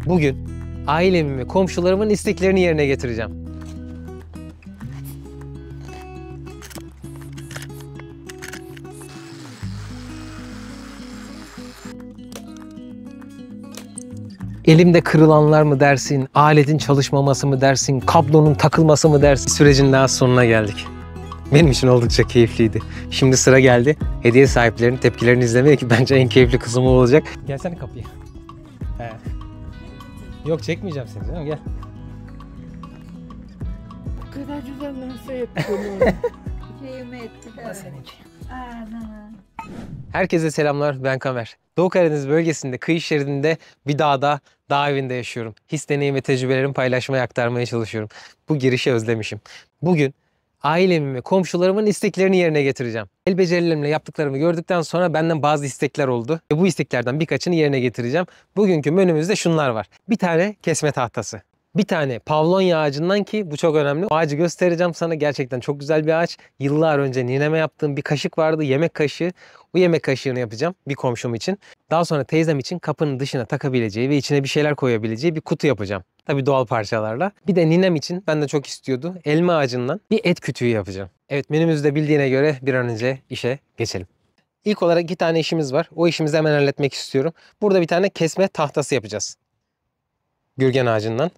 Bugün ailemin ve komşularımın isteklerini yerine getireceğim. Elimde kırılanlar mı dersin, aletin çalışmaması mı dersin, kablonun takılması mı dersin? Sürecin daha sonuna geldik. Benim için oldukça keyifliydi. Şimdi sıra geldi hediye sahiplerinin tepkilerini izlemeye ki bence en keyifli kısmı olacak. Gelsene kapıya. He. Yok çekmeyeceğim seni canım, gel. Bu kadar güzel nasıl yaptın? Şeyimi ettiler. Seninki. Ana. Herkese selamlar, ben Kamer. Doğu Karadeniz bölgesinde, kıyı şeridinde bir dağda, dağ evinde yaşıyorum. His, deneyim ve tecrübelerimi paylaşmaya, aktarmaya çalışıyorum. Bu girişi özlemişim. Bugün ailemin ve komşularımın isteklerini yerine getireceğim. El becerilerimle yaptıklarımı gördükten sonra benden bazı istekler oldu. Bu isteklerden birkaçını yerine getireceğim. Bugünkü menümüzde şunlar var. Bir tane kesme tahtası. Bir tane pavlonya ağacından, ki bu çok önemli. O ağacı göstereceğim sana. Gerçekten çok güzel bir ağaç. Yıllar önce nineme yaptığım bir kaşık vardı. Yemek kaşığı. O yemek kaşığını yapacağım bir komşum için. Daha sonra teyzem için kapının dışına takabileceği ve içine bir şeyler koyabileceği bir kutu yapacağım. Tabii doğal parçalarla. Bir de ninem için, ben de çok istiyordu, elma ağacından bir et kütüğü yapacağım. Evet, menümüzde bildiğine göre bir an önce işe geçelim. İlk olarak 2 tane işimiz var. O işimizi hemen halletmek istiyorum. Burada bir tane kesme tahtası yapacağız. Gürgen ağacından.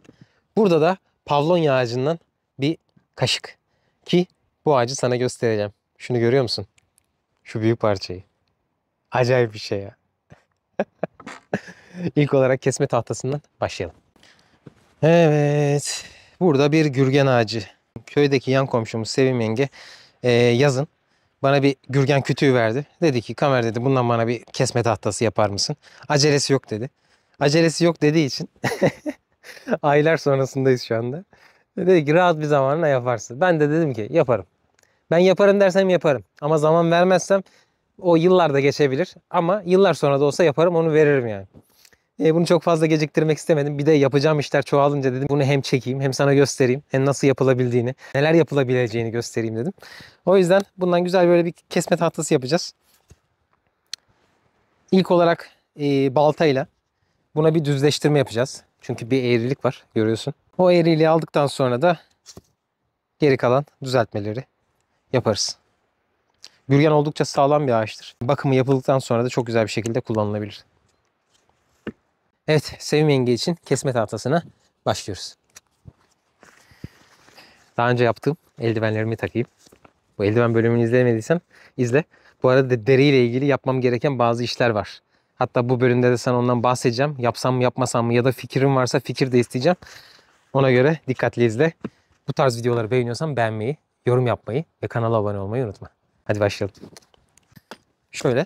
Burada da pavlonya ağacından bir kaşık. Ki bu ağacı sana göstereceğim. Şunu görüyor musun? Şu büyük parçayı. Acayip bir şey ya. İlk olarak kesme tahtasından başlayalım. Evet. Burada bir gürgen ağacı. Köydeki yan komşumuz Sevim yenge yazın bana bir gürgen kütüğü verdi. Dedi ki Kamer, dedi, bundan bana bir kesme tahtası yapar mısın? Acelesi yok dedi. Acelesi yok dediği için aylar sonrasındayız şu anda. Dedi ki rahat bir zamanla yaparsın. Ben de dedim ki yaparım. Ben yaparım dersem yaparım. Ama zaman vermezsem o yıllar da geçebilir. Ama yıllar sonra da olsa yaparım, onu veririm yani. Bunu çok fazla geciktirmek istemedim. Bir de yapacağım işler çoğalınca dedim bunu hem çekeyim hem sana göstereyim. Hem nasıl yapılabildiğini, neler yapılabileceğini göstereyim dedim. O yüzden bundan güzel böyle bir kesme tahtası yapacağız. İlk olarak baltayla buna bir düzleştirme yapacağız. Çünkü bir eğrilik var, görüyorsun. O eğriliği aldıktan sonra da geri kalan düzeltmeleri yaparız. Gürgen oldukça sağlam bir ağaçtır. Bakımı yapıldıktan sonra da çok güzel bir şekilde kullanılabilir. Evet, Sevim yenge için kesme tahtasına başlıyoruz. Daha önce yaptığım eldivenlerimi takayım. Bu eldiven bölümünü izlemediysen izle. Bu arada deriyle ilgili yapmam gereken bazı işler var. Hatta bu bölümde de sana ondan bahsedeceğim. Yapsam mı yapmasam mı, ya da fikrim varsa fikir de isteyeceğim. Ona göre dikkatli izle. Bu tarz videoları beğeniyorsan beğenmeyi, yorum yapmayı ve kanala abone olmayı unutma. Hadi başlayalım. Şöyle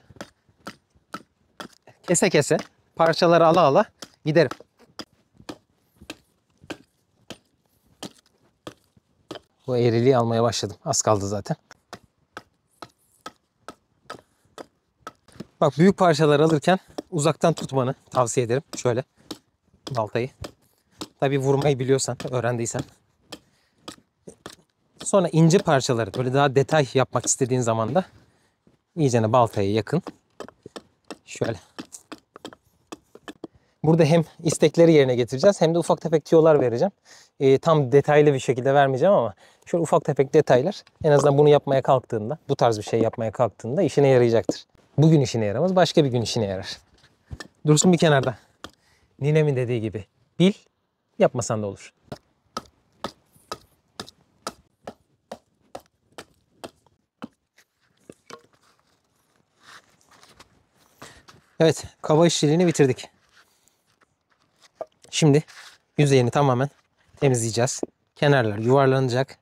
kese kese, parçaları ala ala giderim. Bu eğriliği almaya başladım. Az kaldı zaten. Bak, büyük parçalar alırken uzaktan tutmanı tavsiye ederim. Şöyle baltayı. Tabii vurmayı biliyorsan, öğrendiysen. Sonra ince parçaları, böyle daha detay yapmak istediğin zaman da iyicene baltaya yakın. Şöyle. Burada hem istekleri yerine getireceğiz hem de ufak tefek tüyolar vereceğim. Tam detaylı bir şekilde vermeyeceğim ama şöyle ufak tefek detaylar en azından bunu yapmaya kalktığında, bu tarz bir şey yapmaya kalktığında işine yarayacaktır. Bugün işine yaramaz, başka bir gün işine yarar. Dursun bir kenarda. Ninemin dediği gibi bil, yapmasan da olur. Evet, kaba işçiliğini bitirdik. Şimdi yüzeyini tamamen temizleyeceğiz. Kenarlar yuvarlanacak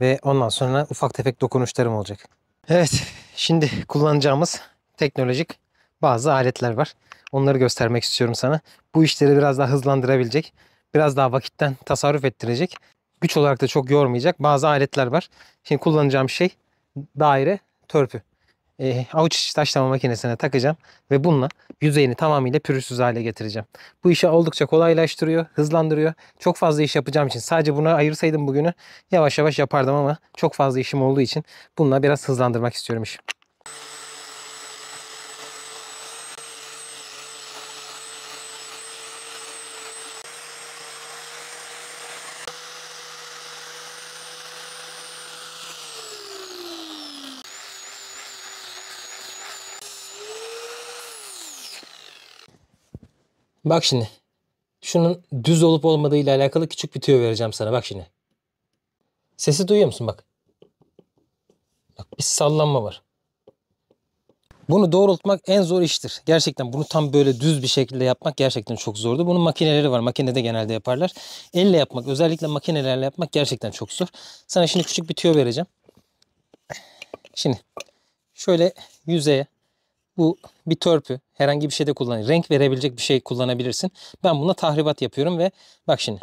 ve ondan sonra ufak tefek dokunuşlarım olacak. Evet, şimdi kullanacağımız teknolojik bazı aletler var. Onları göstermek istiyorum sana. Bu işleri biraz daha hızlandırabilecek, biraz daha vakitten tasarruf ettirecek, güç olarak da çok yormayacak bazı aletler var. Şimdi kullanacağım şey daire törpü. Avuç içi taşlama makinesine takacağım ve bununla yüzeyini tamamıyla pürüzsüz hale getireceğim. Bu işi oldukça kolaylaştırıyor, hızlandırıyor. Çok fazla iş yapacağım için, sadece buna ayırsaydım bugünü yavaş yavaş yapardım ama çok fazla işim olduğu için bununla biraz hızlandırmak istiyorum işi. Bak şimdi. Şunun düz olup olmadığı ile alakalı küçük bir tüyo vereceğim sana. Bak şimdi. Sesi duyuyor musun bak. Bak bir sallanma var. Bunu doğrultmak en zor iştir. Gerçekten bunu tam böyle düz bir şekilde yapmak gerçekten çok zordu. Bunun makineleri var. Makinede genelde yaparlar. Elle yapmak, özellikle makinelerle yapmak gerçekten çok zor. Sana şimdi küçük bir tüyo vereceğim. Şimdi şöyle yüzeye bu bir törpü, herhangi bir şeyde kullan. Renk verebilecek bir şey kullanabilirsin. Ben buna tahribat yapıyorum ve bak şimdi.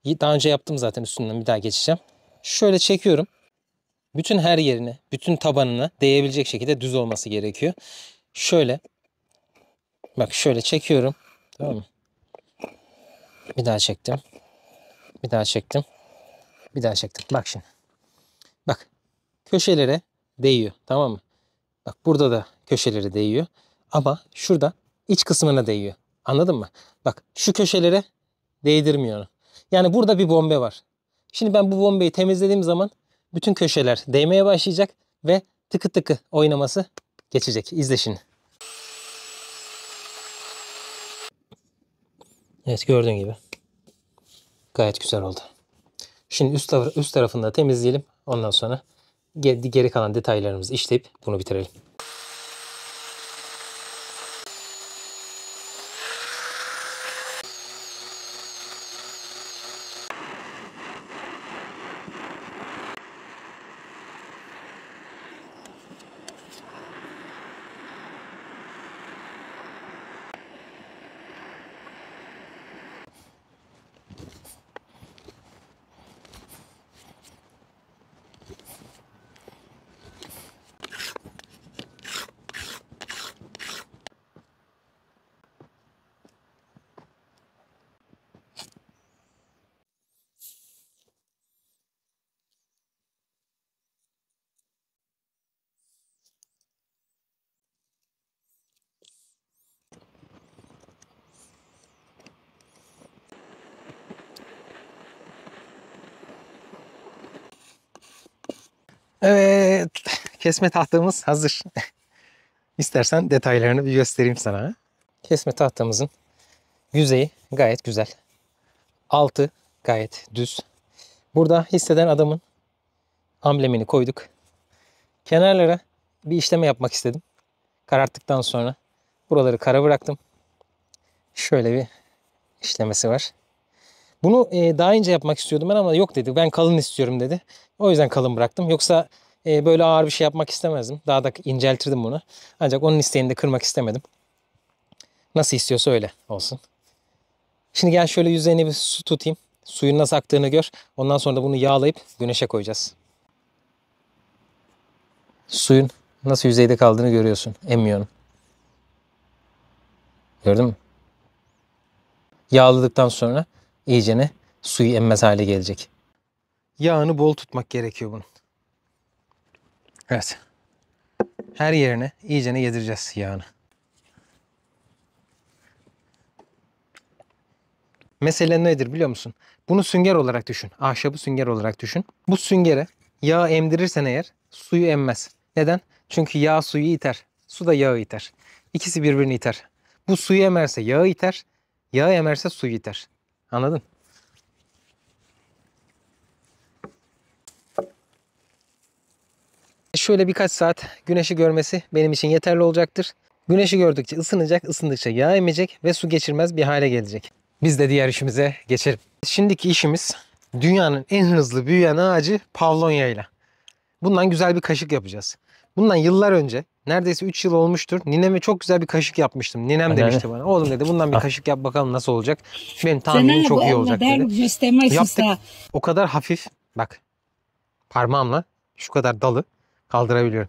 Daha önce yaptım zaten, üstünden bir daha geçeceğim. Şöyle çekiyorum. Bütün her yerine, bütün tabanına değebilecek şekilde düz olması gerekiyor. Şöyle. Bak şöyle çekiyorum. Tamam mı? Bir daha çektim. Bir daha çektim. Bir daha çektim. Bak şimdi. Bak. Köşelere değiyor. Tamam mı? Bak burada da köşelere değiyor. Ama şurada iç kısmına değiyor. Anladın mı? Bak şu köşelere değdirmiyor onu. Yani burada bir bombe var. Şimdi ben bu bombeyi temizlediğim zaman bütün köşeler değmeye başlayacak ve tıkı tıkı oynaması geçecek. İzle şimdi. Evet, gördüğün gibi. Gayet güzel oldu. Şimdi üst tarafını da temizleyelim. Ondan sonra geri kalan detaylarımızı işleyip bunu bitirelim. Evet, kesme tahtamız hazır. İstersen detaylarını bir göstereyim sana. Kesme tahtamızın yüzeyi gayet güzel. Altı gayet düz. Burada hisseden adamın amblemini koyduk. Kenarlara bir işleme yapmak istedim. Kararttıktan sonra buraları kara bıraktım. Şöyle bir işlemesi var. Bunu daha ince yapmak istiyordum ben ama yok dedi. Ben kalın istiyorum dedi. O yüzden kalın bıraktım. Yoksa böyle ağır bir şey yapmak istemezdim. Daha da inceltirdim bunu. Ancak onun isteğini de kırmak istemedim. Nasıl istiyorsa öyle olsun. Şimdi gel şöyle yüzeyine bir su tutayım. Suyun nasıl aktığını gör. Ondan sonra da bunu yağlayıp güneşe koyacağız. Suyun nasıl yüzeyde kaldığını görüyorsun. Emmiyor onu. Gördün mü? Yağladıktan sonra iyicene suyu emmez hale gelecek. Yağını bol tutmak gerekiyor bunun. Evet. Her yerine iyicene yedireceğiz yağını. Mesele nedir biliyor musun? Bunu sünger olarak düşün. Ahşabı sünger olarak düşün. Bu süngere yağ emdirirsen eğer suyu emmez. Neden? Çünkü yağ suyu iter. Su da yağı iter. İkisi birbirini iter. Bu suyu emerse yağı iter. Yağı emerse suyu iter. Anladın? Şöyle birkaç saat güneşi görmesi benim için yeterli olacaktır. Güneşi gördükçe ısınacak, ısındıkça yağ emecek ve su geçirmez bir hale gelecek. Biz de diğer işimize geçelim. Şimdiki işimiz dünyanın en hızlı büyüyen ağacı Pavlonya ile. Bundan güzel bir kaşık yapacağız. Bundan yıllar önce, neredeyse 3 yıl olmuştur. Nineme çok güzel bir kaşık yapmıştım. Ninem demişti bana. Oğlum dedi, bundan bir kaşık yap bakalım nasıl olacak. Benim tahminim çok iyi olacak dedi. Yaptık. O kadar hafif. Bak. Parmağımla şu kadar dalı kaldırabiliyorum.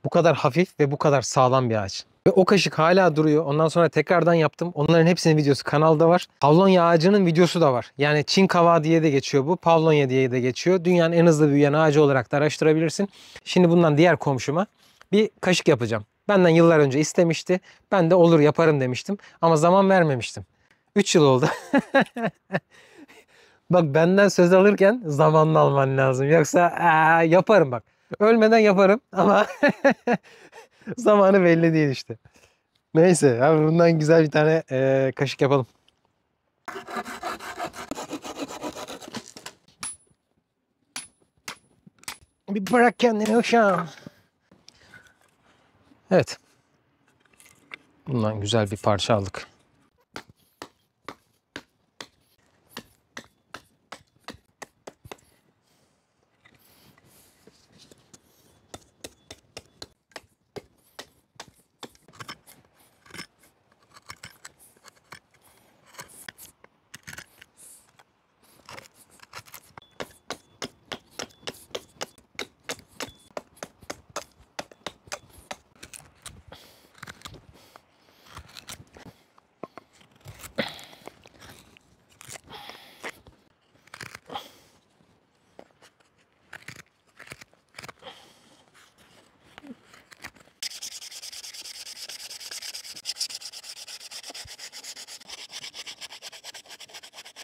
Bu kadar hafif ve bu kadar sağlam bir ağaç. Ve o kaşık hala duruyor. Ondan sonra tekrardan yaptım. Onların hepsinin videosu kanalda var. Pavlonya ağacının videosu da var. Yani Çin kavağı diye de geçiyor bu. Pavlonya diye de geçiyor. Dünyanın en hızlı büyüyen ağacı olarak da araştırabilirsin. Şimdi bundan diğer komşuma bir kaşık yapacağım. Benden yıllar önce istemişti. Ben de olur yaparım demiştim. Ama zaman vermemiştim. 3 yıl oldu. Bak, benden söz alırken zamanla alman lazım. Yoksa yaparım bak. Ölmeden yaparım ama zamanı belli değil işte. Neyse abi, bundan güzel bir tane kaşık yapalım. Bir bırak kendini uşağım. Evet. Bundan güzel bir parça aldık.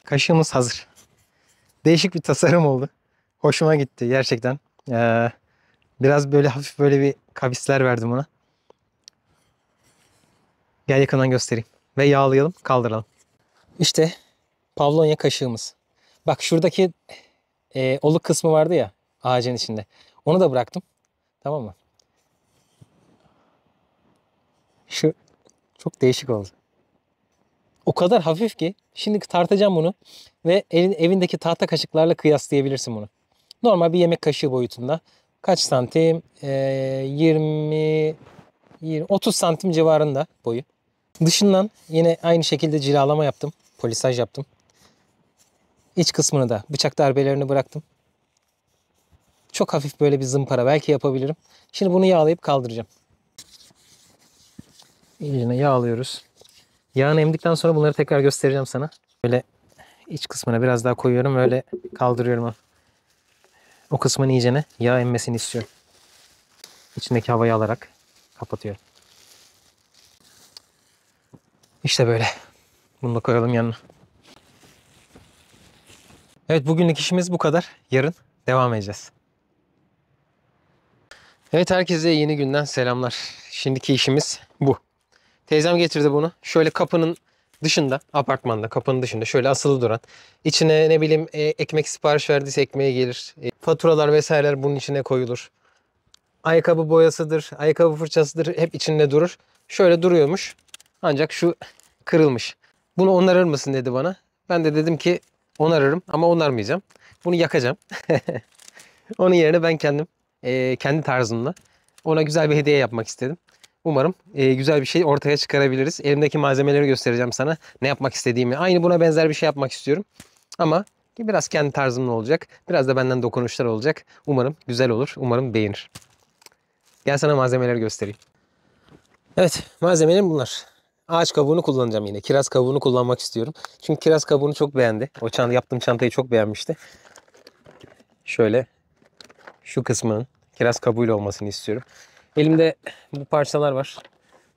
Kaşığımız hazır. Değişik bir tasarım oldu. Hoşuma gitti gerçekten. Biraz böyle hafif böyle bir kavisler verdim ona. Gel yakından göstereyim. Ve yağlayalım, kaldıralım. İşte Pavlonya kaşığımız. Bak şuradaki oluk kısmı vardı ya ağacın içinde. Onu da bıraktım. Tamam mı? Şu çok değişik oldu. O kadar hafif ki şimdi tartacağım bunu ve evindeki tahta kaşıklarla kıyaslayabilirsin bunu. Normal bir yemek kaşığı boyutunda. Kaç santim? 30 santim civarında boyu. Dışından yine aynı şekilde cilalama yaptım. Polisaj yaptım. İç kısmını da bıçak darbelerini bıraktım. Çok hafif böyle bir zımpara belki yapabilirim. Şimdi bunu yağlayıp kaldıracağım. İyice yağlıyoruz. Yağını emdikten sonra bunları tekrar göstereceğim sana. Böyle iç kısmına biraz daha koyuyorum. Öyle kaldırıyorum onu. O kısmın iyicene yağ emmesini istiyorum. İçindeki havayı alarak kapatıyorum. İşte böyle. Bunu da koyalım yanına. Evet, bugünlük işimiz bu kadar. Yarın devam edeceğiz. Evet, herkese yeni günden selamlar. Şimdiki işimiz bu. Teyzem getirdi bunu. Şöyle kapının dışında, apartmanda kapının dışında şöyle asılı duran. İçine ne bileyim ekmek sipariş verdiyse ekmeğe gelir. Faturalar vesaireler bunun içine koyulur. Ayakkabı boyasıdır, ayakkabı fırçasıdır hep içinde durur. Şöyle duruyormuş. Ancak şu kırılmış. Bunu onarır mısın dedi bana. Ben de dedim ki onarırım ama onarmayacağım. Bunu yakacağım. Onun yerine ben kendim kendi tarzımla ona güzel bir hediye yapmak istedim. Umarım güzel bir şey ortaya çıkarabiliriz. Elimdeki malzemeleri göstereceğim sana. Ne yapmak istediğimi. Aynı buna benzer bir şey yapmak istiyorum. Ama biraz kendi tarzımla olacak. Biraz da benden dokunuşlar olacak. Umarım güzel olur. Umarım beğenir. Gel sana malzemeleri göstereyim. Evet, malzemelerim bunlar. Ağaç kabuğunu kullanacağım yine. Kiraz kabuğunu kullanmak istiyorum. Çünkü kiraz kabuğunu çok beğendi. Yaptığım çantayı çok beğenmişti. Şöyle şu kısmının kiraz kabuğuyla olmasını istiyorum. Elimde bu parçalar var.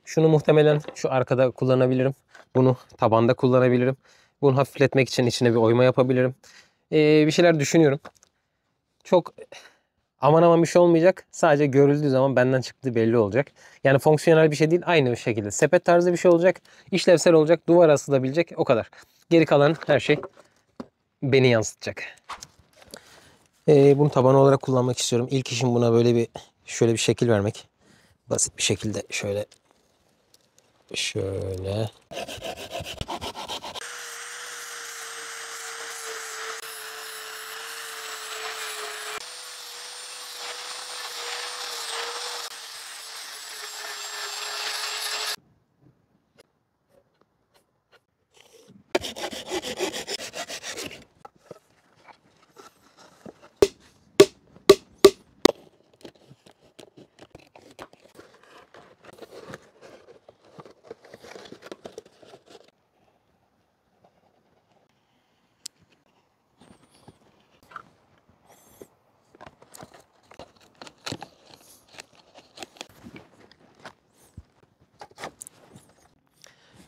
Şunu muhtemelen şu arkada kullanabilirim. Bunu tabanda kullanabilirim. Bunu hafifletmek için içine bir oyma yapabilirim. Bir şeyler düşünüyorum. Çok aman aman bir şey olmayacak. Sadece görüldüğü zaman benden çıktığı belli olacak. Yani fonksiyonel bir şey değil. Aynı şekilde sepet tarzı bir şey olacak. İşlevsel olacak. Duvara asılabilecek. O kadar. Geri kalan her şey beni yansıtacak. Bunu taban olarak kullanmak istiyorum. İlk işim buna böyle şöyle bir şekil vermek. Basit bir şekilde şöyle.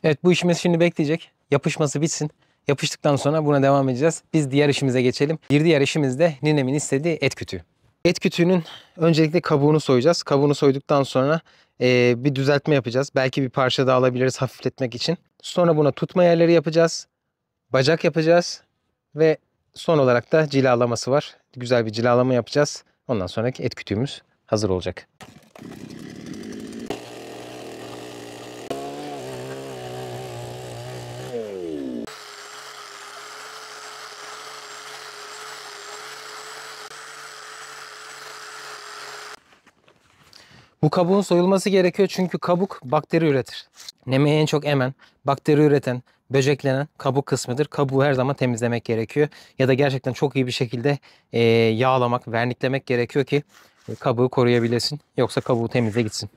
Evet, bu işimiz şimdi bekleyecek. Yapışması bitsin. Yapıştıktan sonra buna devam edeceğiz. Biz diğer işimize geçelim. Bir diğer işimiz de ninemin istediği et kütüğü. Et kütüğünün öncelikle kabuğunu soyacağız. Kabuğunu soyduktan sonra bir düzeltme yapacağız. Belki bir parça daha alabiliriz hafifletmek için. Sonra buna tutma yerleri yapacağız. Bacak yapacağız. Ve son olarak da cilalaması var. Güzel bir cilalama yapacağız. Ondan sonraki et kütüğümüz hazır olacak. Bu kabuğun soyulması gerekiyor çünkü kabuk bakteri üretir. Nemeyi en çok emen, bakteri üreten, böceklenen kabuk kısmıdır. Kabuğu her zaman temizlemek gerekiyor. Ya da gerçekten çok iyi bir şekilde yağlamak, verniklemek gerekiyor ki kabuğu koruyabilesin. Yoksa kabuğu temizle gitsin.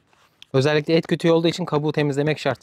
Özellikle et kütüğü olduğu için kabuğu temizlemek şart.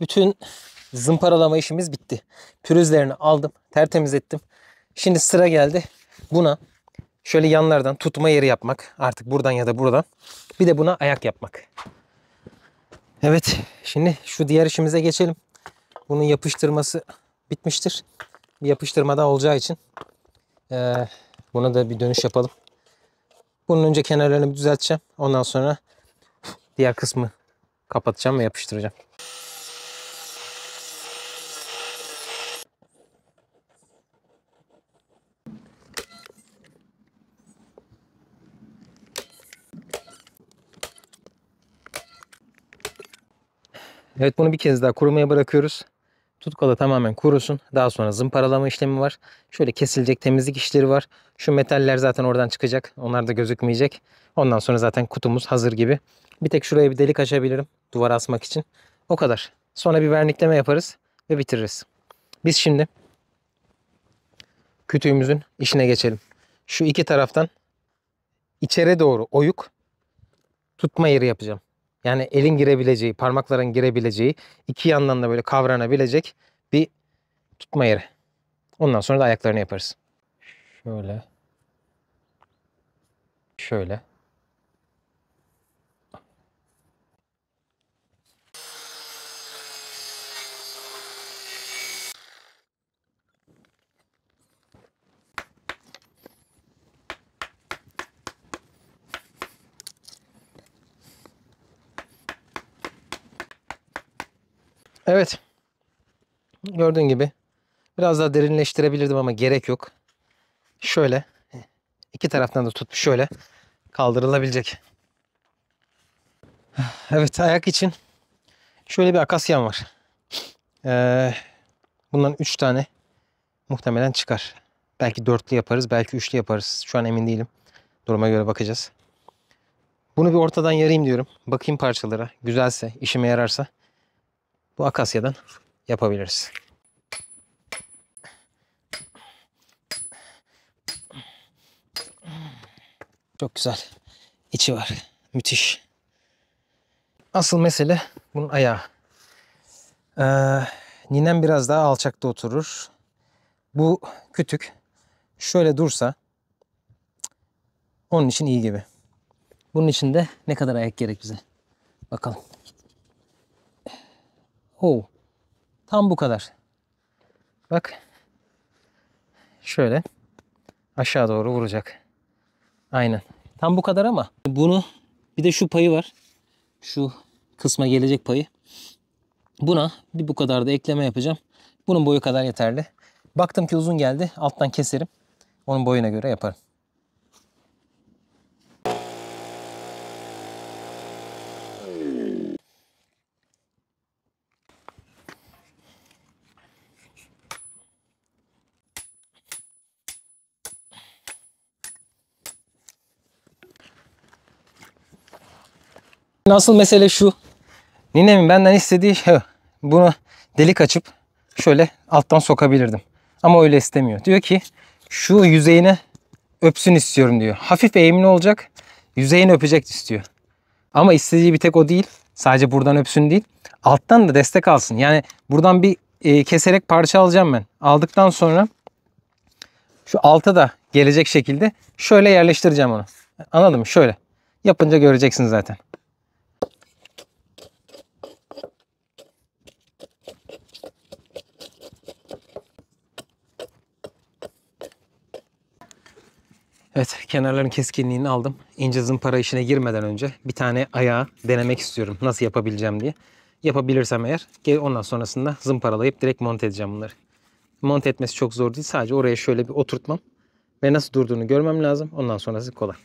Bütün zımparalama işimiz bitti. Pürüzlerini aldım, tertemiz ettim. Şimdi sıra geldi buna şöyle yanlardan tutma yeri yapmak. Artık buradan ya da buradan. Bir de buna ayak yapmak. Evet, şimdi şu diğer işimize geçelim. Bunun yapıştırması bitmiştir. Bir yapıştırma daha olacağı için buna da bir dönüş yapalım. Bunun önce kenarlarını bir düzelteceğim. Ondan sonra diğer kısmı kapatacağım ve yapıştıracağım. Evet, bunu bir kez daha kurumaya bırakıyoruz. Tutkala tamamen kurusun. Daha sonra zımparalama işlemi var. Şöyle kesilecek temizlik işleri var. Şu metaller zaten oradan çıkacak. Onlar da gözükmeyecek. Ondan sonra zaten kutumuz hazır gibi. Bir tek şuraya bir delik açabilirim duvara asmak için. O kadar. Sonra bir vernikleme yaparız ve bitiririz. Biz şimdi kütüğümüzün işine geçelim. Şu iki taraftan içeri doğru oyuk tutma yeri yapacağım. Yani elin girebileceği, parmakların girebileceği, iki yandan da böyle kavranabilecek bir tutma yeri. Ondan sonra da ayaklarını yaparız. Şöyle. Şöyle. Evet. Gördüğün gibi biraz daha derinleştirebilirdim ama gerek yok. Şöyle iki taraftan da tutup şöyle kaldırılabilecek. Evet, ayak için şöyle bir akasyam var. Bundan 3 tane muhtemelen çıkar. Belki dörtlü yaparız, belki üçlü yaparız. Şu an emin değilim. Duruma göre bakacağız. Bunu bir ortadan yarayım diyorum. Bakayım parçalara. Güzelse, işime yararsa bu akasyadan yapabiliriz. Çok güzel. İçi var. Müthiş. Asıl mesele bunun ayağı. Ninem biraz daha alçakta oturur. Bu kütük şöyle dursa onun için iyi gibi. Bunun için de ne kadar ayak gerek bize? Bakalım. Oo, tam bu kadar. Bak. Şöyle aşağı doğru vuracak. Aynen. Tam bu kadar ama bunu bir de şu payı var. Şu kısma gelecek payı. Buna bir bu kadar da ekleme yapacağım. Bunun boyu kadar yeterli. Baktım ki uzun geldi. Alttan keserim. Onun boyuna göre yaparım. Asıl mesele şu. Ninemin benden istediği şey bunu delik açıp şöyle alttan sokabilirdim. Ama öyle istemiyor. Diyor ki şu yüzeyine öpsün istiyorum diyor. Hafif eğimli olacak. Yüzeyini öpecek istiyor. Ama istediği bir tek o değil. Sadece buradan öpsün değil. Alttan da destek alsın. Yani buradan bir keserek parça alacağım ben. Aldıktan sonra şu alta da gelecek şekilde şöyle yerleştireceğim onu. Anladın mı? Şöyle. Yapınca göreceksin zaten. Evet, kenarların keskinliğini aldım. İnce zımpara işine girmeden önce bir tane ayağı denemek istiyorum. Nasıl yapabileceğim diye. Yapabilirsem eğer ondan sonrasında zımparalayıp direkt monte edeceğim bunları. Monte etmesi çok zor değil. Sadece oraya şöyle bir oturtmam ve nasıl durduğunu görmem lazım. Ondan sonrası kolay.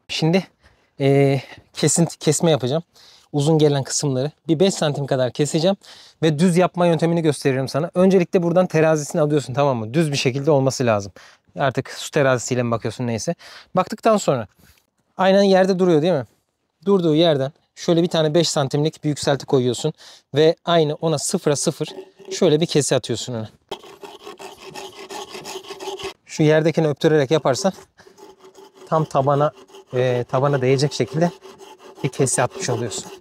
Şimdi kesme yapacağım. Uzun gelen kısımları bir 5 santim kadar keseceğim ve düz yapma yöntemini gösteriyorum sana. Öncelikle buradan terazisini alıyorsun, tamam mı? Düz bir şekilde olması lazım. Artık su terazisiyle mi bakıyorsun, neyse. Baktıktan sonra aynen yerde duruyor değil mi? Durduğu yerden şöyle bir tane 5 santimlik bir yükselti koyuyorsun ve aynı ona 0'a 0 şöyle bir kese atıyorsun ona. Şu yerdekini öptürerek yaparsan tam tabana değecek şekilde bir kese atmış oluyorsun.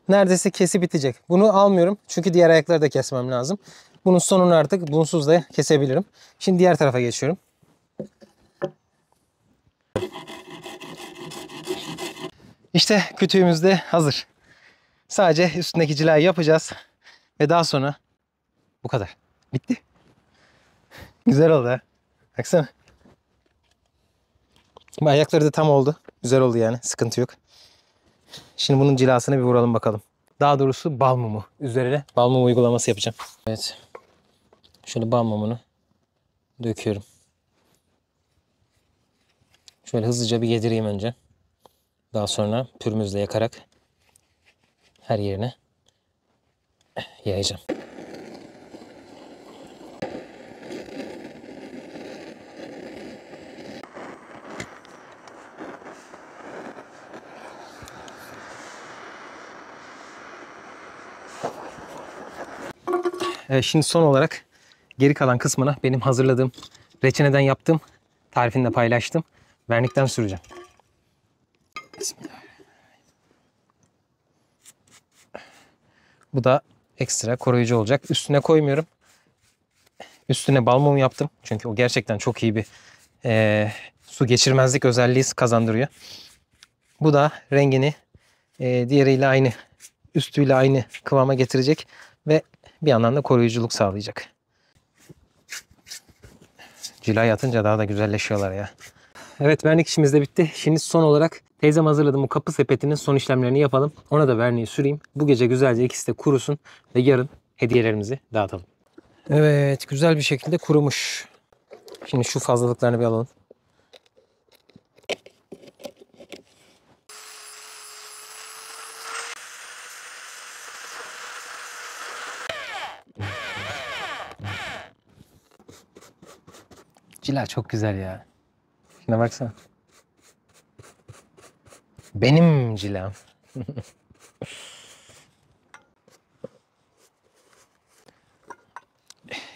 Neredeyse kesi bitecek. Bunu almıyorum çünkü diğer ayakları da kesmem lazım. Bunun sonunu artık bunsuz da kesebilirim. Şimdi diğer tarafa geçiyorum. İşte kütüğümüz de hazır. Sadece üstündeki cilayı yapacağız ve daha sonra bu kadar. Bitti. Güzel oldu ha. Baksana. Ayakları da tam oldu. Güzel oldu yani. Sıkıntı yok. Şimdi bunun cilasını bir vuralım bakalım. Daha doğrusu bal mumu üzerine bal mumu uygulaması yapacağım. Evet. Şöyle bal mumunu döküyorum. Şöyle hızlıca bir yedireyim önce. Daha sonra pürmüzle yakarak her yerine yayacağım. Şimdi son olarak geri kalan kısmına benim hazırladığım, reçineden yaptığım tarifini de paylaştım. Vernikten süreceğim. Bismillahirrahmanirrahim. Bu da ekstra koruyucu olacak. Üstüne koymuyorum. Üstüne bal mumu yaptım. Çünkü o gerçekten çok iyi bir su geçirmezlik özelliği kazandırıyor. Bu da rengini diğeriyle aynı, üstüyle aynı kıvama getirecek ve bir yandan da koruyuculuk sağlayacak. Cilayı atınca daha da güzelleşiyorlar ya. Evet, vernik işimiz de bitti. Şimdi son olarak teyzem hazırladığım bu kapı sepetinin son işlemlerini yapalım. Ona da verniği süreyim. Bu gece güzelce ikisi de kurusun ve yarın hediyelerimizi dağıtalım. Evet, güzel bir şekilde kurumuş. Şimdi şu fazlalıklarını bir alalım. Cila çok güzel ya. Şuna baksana. Benim cilam.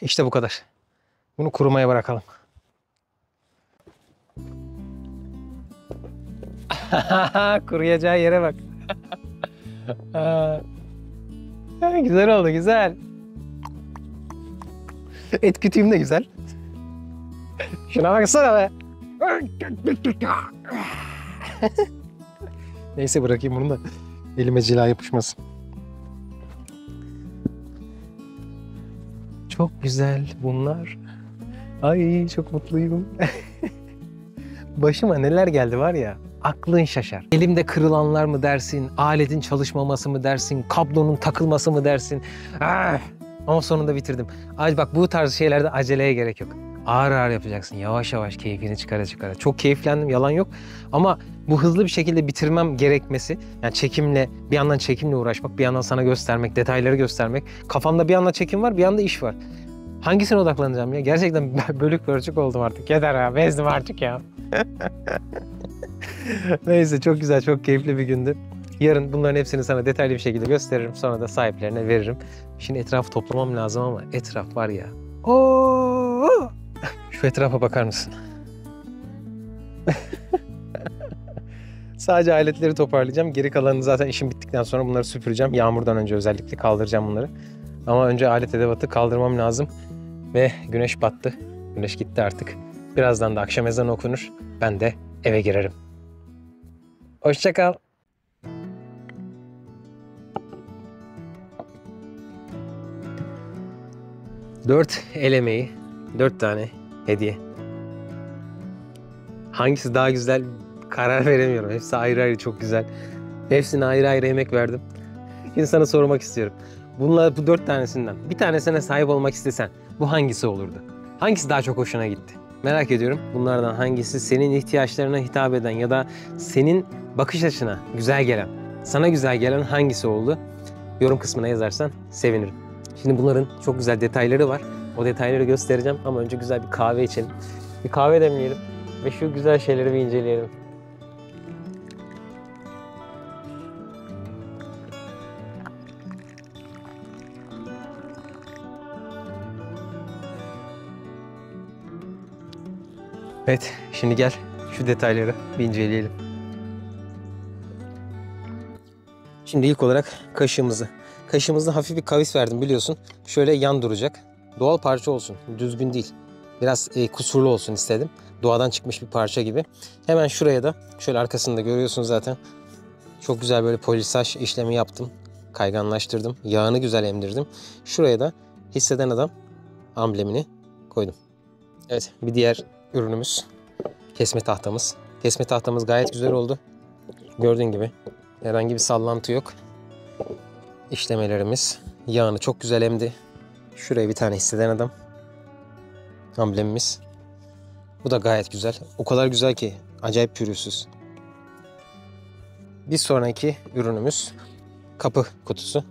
İşte bu kadar. Bunu kurumaya bırakalım. Kuruyacağı yere bak. Güzel oldu, güzel. Et kütüğüm de güzel. Şuna baksana be. Neyse, bırakayım bunu da elime cila yapışmasın. Çok güzel bunlar. Ay, çok mutluyum. Başıma neler geldi var ya, aklın şaşar. Elimde kırılanlar mı dersin, aletin çalışmaması mı dersin, kablonun takılması mı dersin. Ama sonunda bitirdim. Bak, bu tarz şeylerde aceleye gerek yok. Ağır ağır yapacaksın. Yavaş yavaş keyfini çıkara çıkara. Çok keyiflendim, yalan yok. Ama bu hızlı bir şekilde bitirmem gerekmesi, yani çekimle, bir yandan çekimle uğraşmak, bir yandan sana göstermek, detayları göstermek. Kafamda bir yanda çekim var, bir yanda iş var. Hangisine odaklanacağım ya? Gerçekten bölük pörçük oldum artık. Yeter ha, bezdim artık ya. Neyse, çok güzel, çok keyifli bir gündü. Yarın bunların hepsini sana detaylı bir şekilde gösteririm. Sonra da sahiplerine veririm. Şimdi etrafı toplamam lazım ama etraf var ya. Oo! Şu etrafa bakar mısın? Sadece aletleri toparlayacağım. Geri kalanını zaten işim bittikten sonra bunları süpüreceğim. Yağmurdan önce özellikle kaldıracağım bunları. Ama önce alet edevatı kaldırmam lazım. Ve güneş battı. Güneş gitti artık. Birazdan da akşam ezanı okunur. Ben de eve girerim. Hoşça kal. Dört el emeği, 4 tane hediye. Hangisi daha güzel karar veremiyorum. Hepsi ayrı ayrı çok güzel. Hepsine ayrı ayrı emek verdim. Şimdi sana sormak istiyorum. Bunlar, bu 4 tanesinden bir tanesine sahip olmak istesen bu hangisi olurdu? Hangisi daha çok hoşuna gitti? Merak ediyorum. Bunlardan hangisi senin ihtiyaçlarına hitap eden ya da senin bakış açına güzel gelen, sana güzel gelen hangisi oldu? Yorum kısmına yazarsan sevinirim. Şimdi bunların çok güzel detayları var. O detayları göstereceğim ama önce güzel bir kahve içelim. Bir kahve demleyelim ve şu güzel şeyleri bir inceleyelim. Evet, şimdi gel şu detayları bir inceleyelim. Şimdi ilk olarak kaşığımızı. Kaşığımızda hafif bir kavis verdim biliyorsun. Şöyle yan duracak. Doğal parça olsun, düzgün değil. Biraz kusurlu olsun istedim. Doğadan çıkmış bir parça gibi. Hemen şuraya da şöyle arkasında görüyorsun zaten. Çok güzel böyle polisaj işlemi yaptım. Kayganlaştırdım. Yağını güzel emdirdim. Şuraya da hisseden adam amblemini koydum. Evet, bir diğer ürünümüz kesme tahtamız. Kesme tahtamız gayet güzel oldu. Gördüğün gibi herhangi bir sallantı yok. İşlemelerimiz yağını çok güzel emdi. Şuraya bir tane hisseden adam amblemimiz. Bu da gayet güzel. O kadar güzel ki acayip pürüzsüz. Bir sonraki ürünümüz kapı kutusu.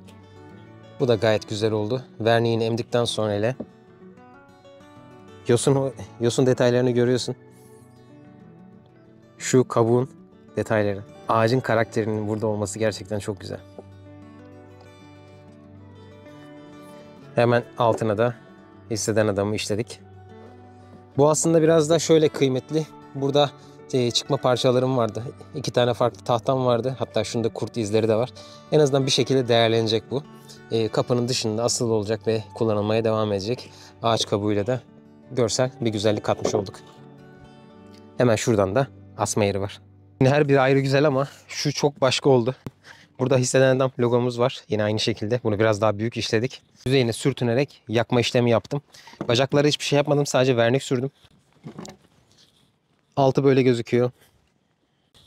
Bu da gayet güzel oldu. Verniğini emdikten sonra ile yosun detaylarını görüyorsun. Şu kabuğun detayları. Ağacın karakterinin burada olması gerçekten çok güzel. Hemen altına da hisseden adamı işledik. Bu aslında biraz da şöyle kıymetli. Burada çıkma parçalarım vardı. 2 tane farklı tahtam vardı. Hatta şunda kurt izleri de var. En azından bir şekilde değerlenecek bu. Kapının dışında asılı olacak ve kullanılmaya devam edecek. Ağaç kabuğuyla da görsel bir güzellik katmış olduk. Hemen şuradan da asma yeri var. Yine her biri ayrı güzel ama şu çok başka oldu. Burada hisseden adam logomuz var. Yine aynı şekilde. Bunu biraz daha büyük işledik. Yüzeyine sürtünerek yakma işlemi yaptım. Bacaklara hiçbir şey yapmadım. Sadece vernik sürdüm. Altı böyle gözüküyor.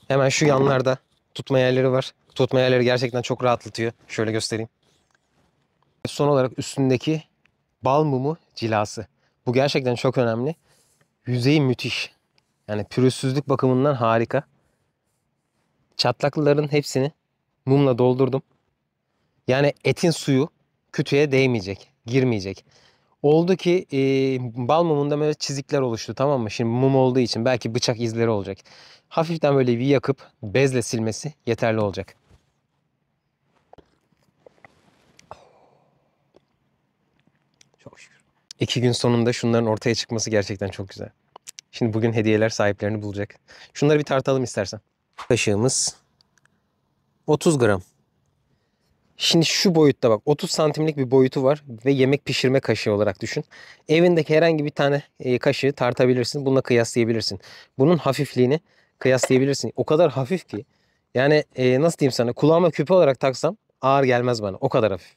Hemen şu yanlarda tutma yerleri var. Tutma yerleri gerçekten çok rahatlatıyor. Şöyle göstereyim. Son olarak üstündeki bal mumu cilası. Bu gerçekten çok önemli. Yüzeyi müthiş. Yani pürüzsüzlük bakımından harika. Çatlaklıların hepsini mumla doldurdum. Yani etin suyu kütüğe değmeyecek, girmeyecek. Oldu ki bal mumunda böyle çizikler oluştu, tamam mı? Şimdi mum olduğu için belki bıçak izleri olacak. Hafiften böyle bir yakıp bezle silmesi yeterli olacak. Çok şükür. 2 gün sonunda şunların ortaya çıkması gerçekten çok güzel. Şimdi bugün hediyeler sahiplerini bulacak. Şunları bir tartalım istersen. Kaşığımız 30 gram. Şimdi şu boyutta bak, 30 santimlik bir boyutu var ve yemek pişirme kaşığı olarak düşün. Evindeki herhangi bir tane kaşığı tartabilirsin. Bununla kıyaslayabilirsin. Bunun hafifliğini kıyaslayabilirsin. O kadar hafif ki. Yani nasıl diyeyim sana, kulağıma küpe olarak taksam ağır gelmez bana. O kadar hafif.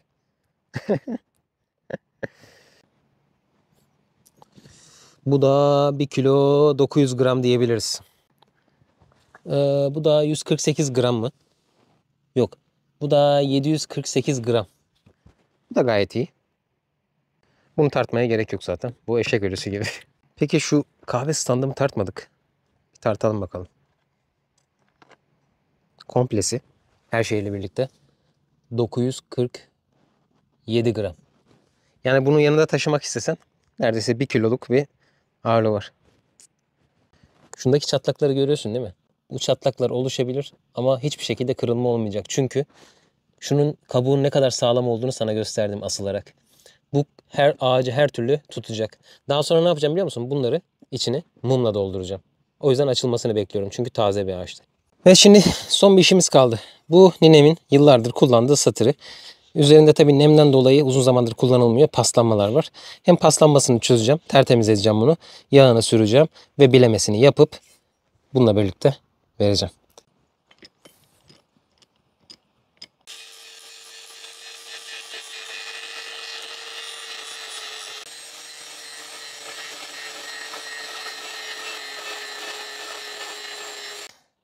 Bu da 1 kilo 900 gram diyebiliriz. Bu da 148 gram mı? Yok. Bu da 748 gram. Bu da gayet iyi. Bunu tartmaya gerek yok zaten. Bu eşek ölüsü gibi. Peki şu kahve standımı tartmadık. Bir tartalım bakalım. Komplesi her şeyle birlikte 947 gram. Yani bunun yanında taşımak istesen neredeyse 1 kiloluk bir ağırlığı var. Şundaki çatlakları görüyorsun değil mi? Bu çatlaklar oluşabilir ama hiçbir şekilde kırılma olmayacak. Çünkü şunun kabuğun ne kadar sağlam olduğunu sana gösterdim asılarak. Bu her ağacı her türlü tutacak. Daha sonra ne yapacağım biliyor musun? Bunları içine mumla dolduracağım. O yüzden açılmasını bekliyorum. Çünkü taze bir ağaçtı. Ve şimdi son bir işimiz kaldı. Bu ninemin yıllardır kullandığı satırı. Üzerinde tabii nemden dolayı uzun zamandır kullanılmıyor. Paslanmalar var. Hem paslanmasını çözeceğim. Tertemiz edeceğim bunu. Yağını süreceğim. Ve bilemesini yapıp bununla birlikte vereceğim.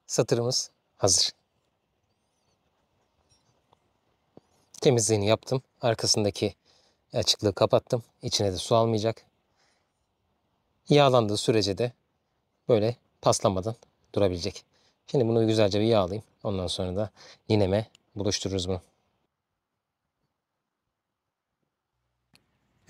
Satırımız hazır. Temizliğini yaptım. Arkasındaki açıklığı kapattım. İçine de su almayacak. Yağlandığı sürece de böyle paslanmadan durabilecek. Şimdi bunu güzelce bir yağlayayım. Ondan sonra da nineme buluştururuz bunu.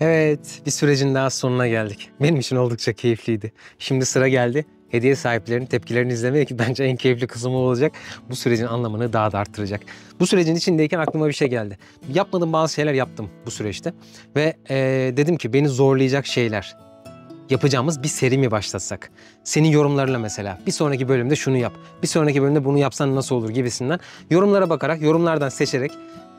Evet, bir sürecin daha sonuna geldik. Benim için oldukça keyifliydi. Şimdi sıra geldi hediye sahiplerinin tepkilerini izlemeye, ki bence en keyifli kısmı olacak. Bu sürecin anlamını daha da arttıracak. Bu sürecin içindeyken aklıma bir şey geldi. Yapmadığım bazı şeyler yaptım bu süreçte. Ve dedim ki beni zorlayacak şeyler. Yapacağımız bir seri mi başlatsak? Senin yorumlarla mesela. Bir sonraki bölümde şunu yap. Bir sonraki bölümde bunu yapsan nasıl olur gibisinden. Yorumlara bakarak, yorumlardan seçerek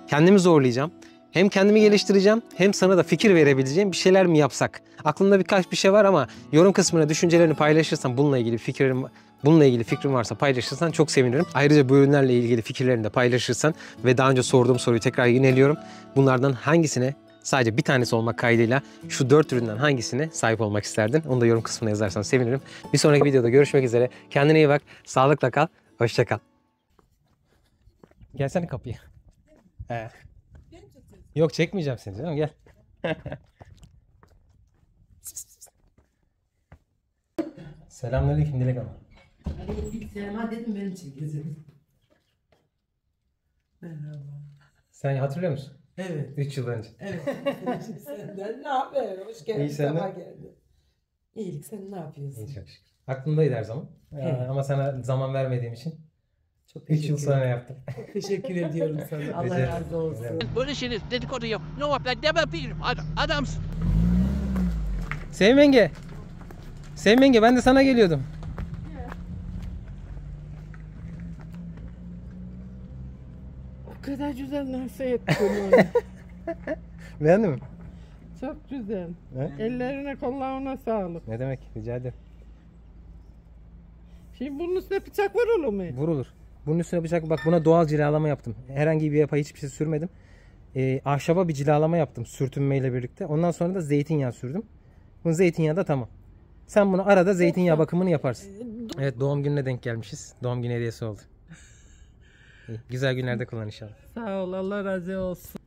kendimi zorlayacağım. Hem kendimi geliştireceğim hem sana da fikir verebileceğim bir şeyler mi yapsak? Aklımda birkaç bir şey var ama yorum kısmına düşüncelerini paylaşırsan, bununla ilgili fikrin varsa paylaşırsan çok sevinirim. Ayrıca bu ürünlerle ilgili fikirlerini de paylaşırsan ve daha önce sorduğum soruyu tekrar yineliyorum. Bunlardan hangisine, sadece bir tanesi olmak kaydıyla, şu 4 üründen hangisine sahip olmak isterdin? Onu da yorum kısmına yazarsan sevinirim. Bir sonraki videoda görüşmek üzere. Kendine iyi bak. Sağlıkla kal. Hoşça kal. Gelsene kapıya. Yok, çekmeyeceğim seni canım, gel. Selamünaleyküm Dilek Hanım. Sevma dedim benim için gezelim. Merhaba. Sen hatırlıyor musun? Evet. 3 yıl önce. Evet. Senden ne haber? Hoş geldin. İyi, senden? Sabah geldin. İyilik, sen ne yapıyorsun? İyi, çok şükür. Aklımdaydı her zaman. Evet. Ama sana zaman vermediğim için Çok 3 yıl sonra ederim. yaptım. Çok teşekkür ediyorum sana. Allah Rica razı olsun. ederim. Böyle şeyler dedikodu yap. Ne yap lan deme bir adamsın. Sevim yenge. Sevim yenge, ben de sana geliyordum. O kadar güzel nasıl ettin onu. Beğendin mi? Çok güzel. He? Ellerine kollarına sağlık. Ne demek? Rica ederim. Şimdi bunun üstüne bıçak var olur mu? Vurulur. Bunun üstüne bıçak, bak buna doğal cilalama yaptım. Herhangi bir yapay hiçbir şey sürmedim. Ahşaba bir cilalama yaptım sürtünmeyle birlikte. Ondan sonra da zeytinyağı sürdüm. Bu zeytinyağı da tamam. Sen bunu arada zeytinyağı bakımını yaparsın. Evet, doğum gününe denk gelmişiz. Doğum günü hediyesi oldu. İyi, güzel günlerde kullan inşallah. Sağ ol, Allah razı olsun.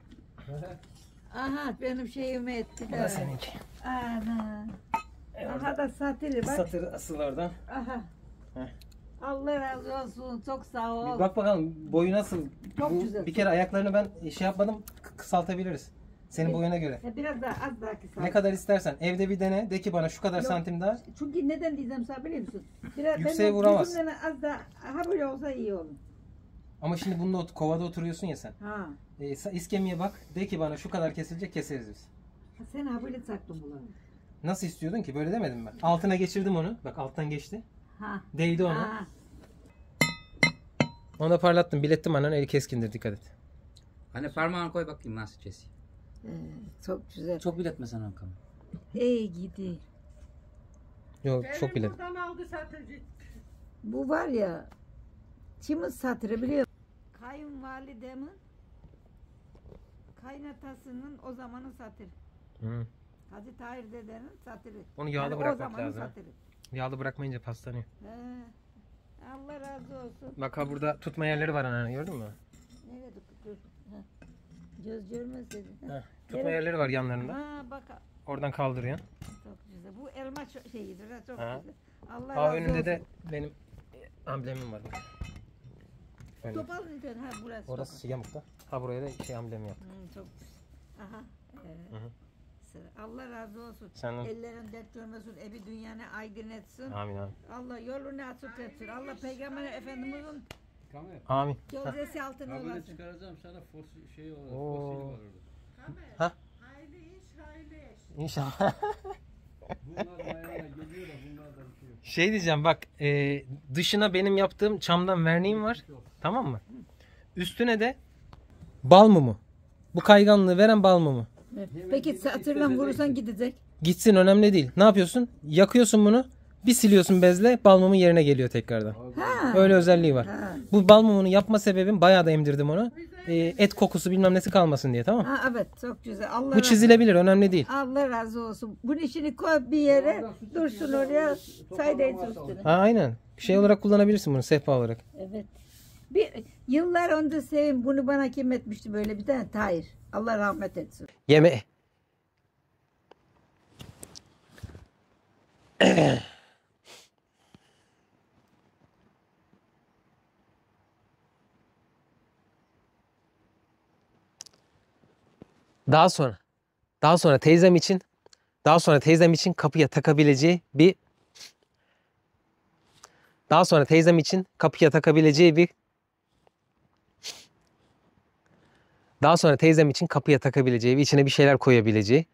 Aha benim şeyimi ettiler. Bu da seninki. Ana. Aha da satırı bak. Satır asıl oradan. Aha. Heh. Allah razı olsun. Çok sağ ol. Bir bak bakalım boyu nasıl? Çok güzel. Bir kere ayaklarını ben şey yapmadım, kısaltabiliriz. Senin boyuna göre. Biraz daha az daha kısa. Ne kadar istersen. Evde bir dene. De ki bana şu kadar Yok. santim daha. Çünkü neden diyeceğim sana biliyor musun? Biraz Yükseğe benim vuramaz. yüzümden az daha ha böyle olsa iyi olur. Ama şimdi bununla kovada oturuyorsun ya sen. Ha. İskemiye bak. De ki bana şu kadar kesilecek, keseriz biz. Ha, sen ha böyle saktın bunları. Nasıl istiyordun ki? Böyle demedim ben. Altına geçirdim onu. Bak alttan geçti. Ha. Değdi ona. Ha. Onu da parlattım. Bilettim anan, eli keskindir, dikkat et. Hani parmağını koy bakayım nasıl kesiyor. Çok güzel. Çok biletmesen Hakan. İyi gidi. Yok, çok bilet. Buradan aldı satıcı. Bu var ya, kimin satırı biliyor musun? Kayınvalidemin kaynatasının o zamanın satırı. Hı. Hacı Tahir dedenin satırı. Onu yağda o bırakmak zamanın lazım. satırı. Yağda bırakmayınca paslanıyor. He. Allah razı olsun. Bak ha, burada tutma yerleri var anne, gördün mü? Nerede dur. Ha. Göz görmez dedi. Heh, tutma yerleri var yanlarında. Ha bak Oradan kaldırıyorsun. Çok güzel. Bu elma şeyidir ha, çok Ha. güzel. Allah Aa, razı önünde olsun. de benim amblemim var. Bak. Öyle. Topal lütfen ha burası. Orası yamukta. Ha buraya da şey amblemi yaptım. Çok güzel. Aha. Hı hı. Allah razı olsun. Senden. Ellerin dert görmesin, evi dünyanı aydın etsin. Amin amin. Allah yolunu açık etsin. Allah Peygamber Efendimizin Kamer. Amin. gövdesi altına Haberi olasın. çıkaracağım sana şey olur. Oo. Fosili var orada. Ha? Hayırlı iş, hayırlı iş. İnşallah. Bunlar ayağına geliyor da bunlardan bir şey yok. Şey diyeceğim bak, dışına benim yaptığım çamdan verniğim var. Tamam mı? Üstüne de bal mumu. Bu kayganlığı veren bal mumu. Peki satırla vurursan gidecek. Gitsin, önemli değil. Ne yapıyorsun? Yakıyorsun bunu. Bir siliyorsun bezle, bal mumu yerine geliyor tekrardan. Ha. Öyle özelliği var. Ha. Bu bal mumunu yapma sebebim, bayağı da emdirdim onu. Et kokusu bilmem nesi kalmasın diye, tamam mı? Ha, evet çok güzel. Allah Bu çizilebilir, önemli değil. Allah razı olsun. Bunun işini koy bir yere, dursun oraya, sayda et üstüne. Ha, aynen. Şey olarak kullanabilirsin bunu, sehpa olarak. Evet. Bir yıllar önce sevim bunu bana kim etmişti böyle bir tane Tahir. Allah rahmet etsin. Yeme. Daha sonra teyzem için kapıya takabileceği bir daha sonra teyzem için kapıya takabileceği bir içine bir şeyler koyabileceği